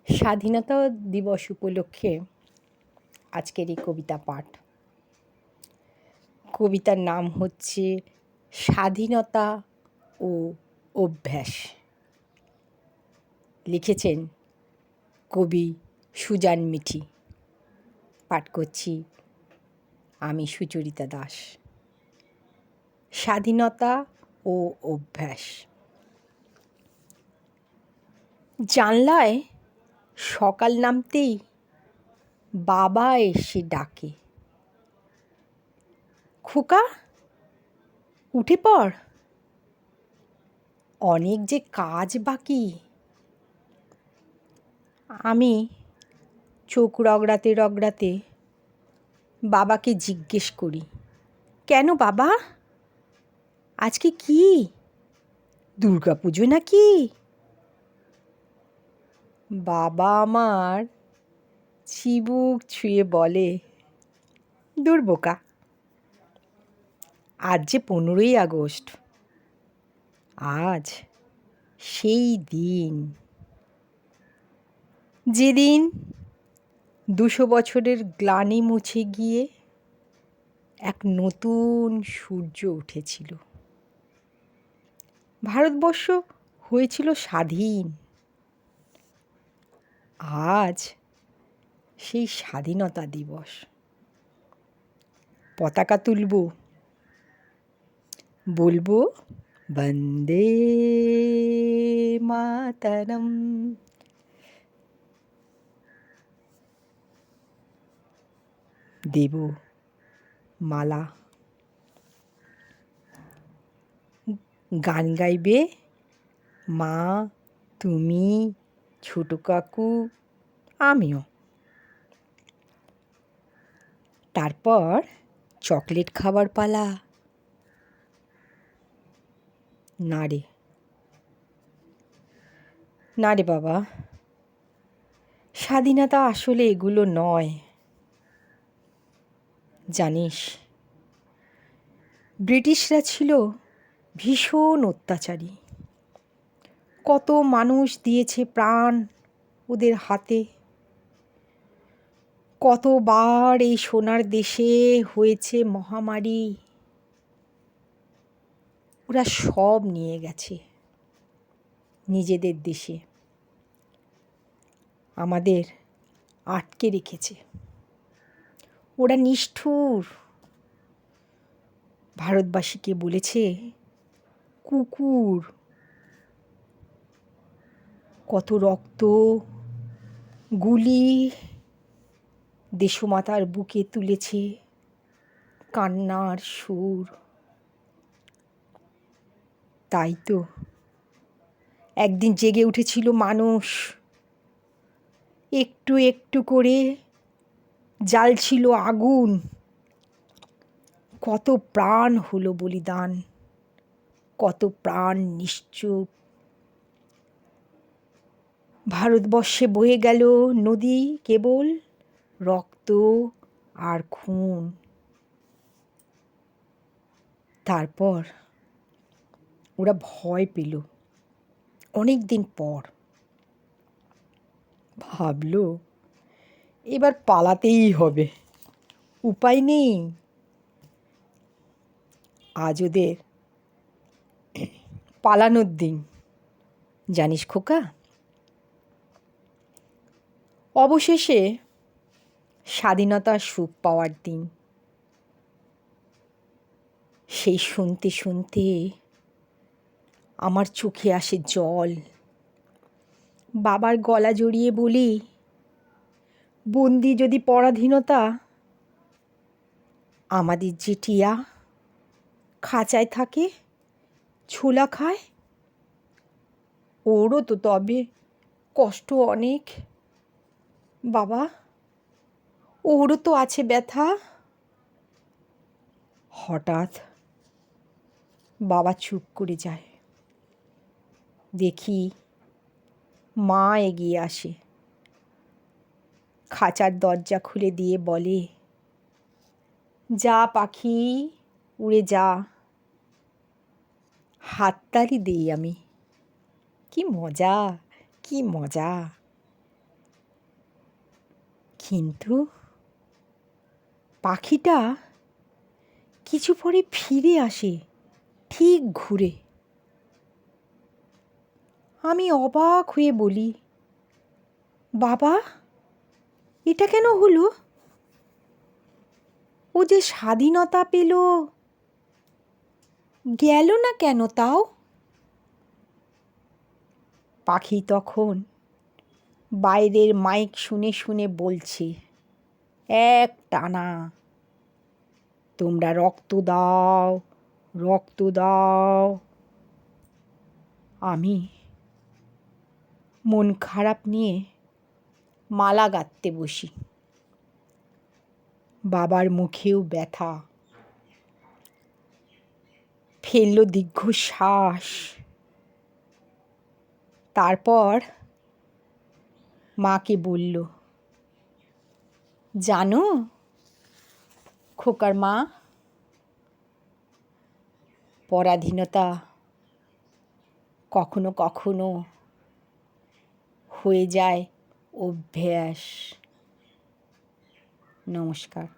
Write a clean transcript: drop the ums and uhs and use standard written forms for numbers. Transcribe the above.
স্বাধীনতা দিবস উপলক্ষে আজকের এই কবিতা পাঠ। কবিতার নাম হচ্ছে স্বাধীনতা ও অভ্যাস। লিখেছেন কবি সুজান মিঠি। পাঠ করছি আমি সুচরিতা দাস। স্বাধীনতা ও অভ্যাস। জানলায় সকাল নামতেই বাবা এসে ডাকে, খোকা উঠে পড়, অনেক যে কাজ বাকি। আমি চোখ রগড়াতে রগড়াতে বাবাকে জিজ্ঞেস করি, কেন বাবা, আজকে কি দুর্গাপুজো নাকি? বাবা আমার চিবুক ছুঁয়ে বলে, দূর বোকা, আজ যে 15ই আগস্ট, আজ সেই দিন যেদিন 200 বছরের গ্লানি মুছে গিয়ে এক নতুন সূর্য উঠেছিল। ভারতবর্ষ হয়েছিল স্বাধীন। আজ সেই স্বাধীনতা দিবস। পতাকা তুলব, বলবো বন্দে মাতরম, দেব মালা, গান গাইবে মা, তুমি, ছোট কাকু, আমিও। তারপর চকলেট খাবার পালা। না রে, না রে বাবা, স্বাধীনতা আসলে এগুলো নয়। জানিস, ব্রিটিশরা ছিল ভীষণ অত্যাচারী। কত মানুষ দিয়েছে প্রাণ ওদের হাতে। কতবার এই সোনার দেশে হয়েছে মহামারী। ওরা সব নিয়ে গেছে নিজেদের দেশে, আমাদের আটকে রেখেছে। ওরা নিষ্ঠুর। ভারতবাসীকে বলেছে কুকুর। কত রক্ত, গুলি দেশমাতার বুকে তুলেছে কান্নার সুর। তাই তো একদিন জেগে উঠেছিল মানুষ, একটু একটু করে জ্বালছিল আগুন। কত প্রাণ হলো বলিদান, কত প্রাণ নিশ্চুপ। ভারতবর্ষে বয়ে গেল নদী কেবল রক্ত আর খুন। তারপর ওরা ভয় পেল অনেক দিন পর। ভাবলো এবার পালাতেই হবে, উপায় নেই। আজ ওদের পালানোর দিন, জানিস খোকা। অবশেষে স্বাধীনতার সুখ পাওয়ার দিন। সেই শুনতে শুনতে আমার চোখে আসে জল। বাবার গলা জড়িয়ে বলি, বন্দি যদি পরাধীনতা, আমাদের যে টিয়া খাঁচায় থাকে, ছোলা খায়, ওরও তো তবে কষ্ট অনেক। বাবা, ওরও তো আছে ব্যথা। হঠাৎ বাবা চুপ করে যায়। দেখি মা এগিয়ে আসে, খাঁচার দরজা খুলে দিয়ে বলে, যা পাখি উড়ে যা। হাততালি দিই আমি, কি মজা, কি মজা। কিন্তু পাখিটা কিছু পরে ফিরে আসে ঠিক ঘুরে। আমি অবাক হয়ে বলি, বাবা, এটা কেন হলো? ও যে স্বাধীনতা পেল, গেল না কেন তাও? পাখি তখন বাইরের মাইক শুনে শুনে বলছে এক টানা, তোমরা রক্ত দাও, রক্ত দাও। আমি মন খারাপ নিয়ে মালা গাঁথতে বসি। বাবার মুখেও ব্যথা, ফেলল দীর্ঘশ্বাস। তারপর মাকে বলল, জানো খোকার মা, পরাধীনতা কখনো কখনো হয়ে যায় অভ্যাস। নমস্কার।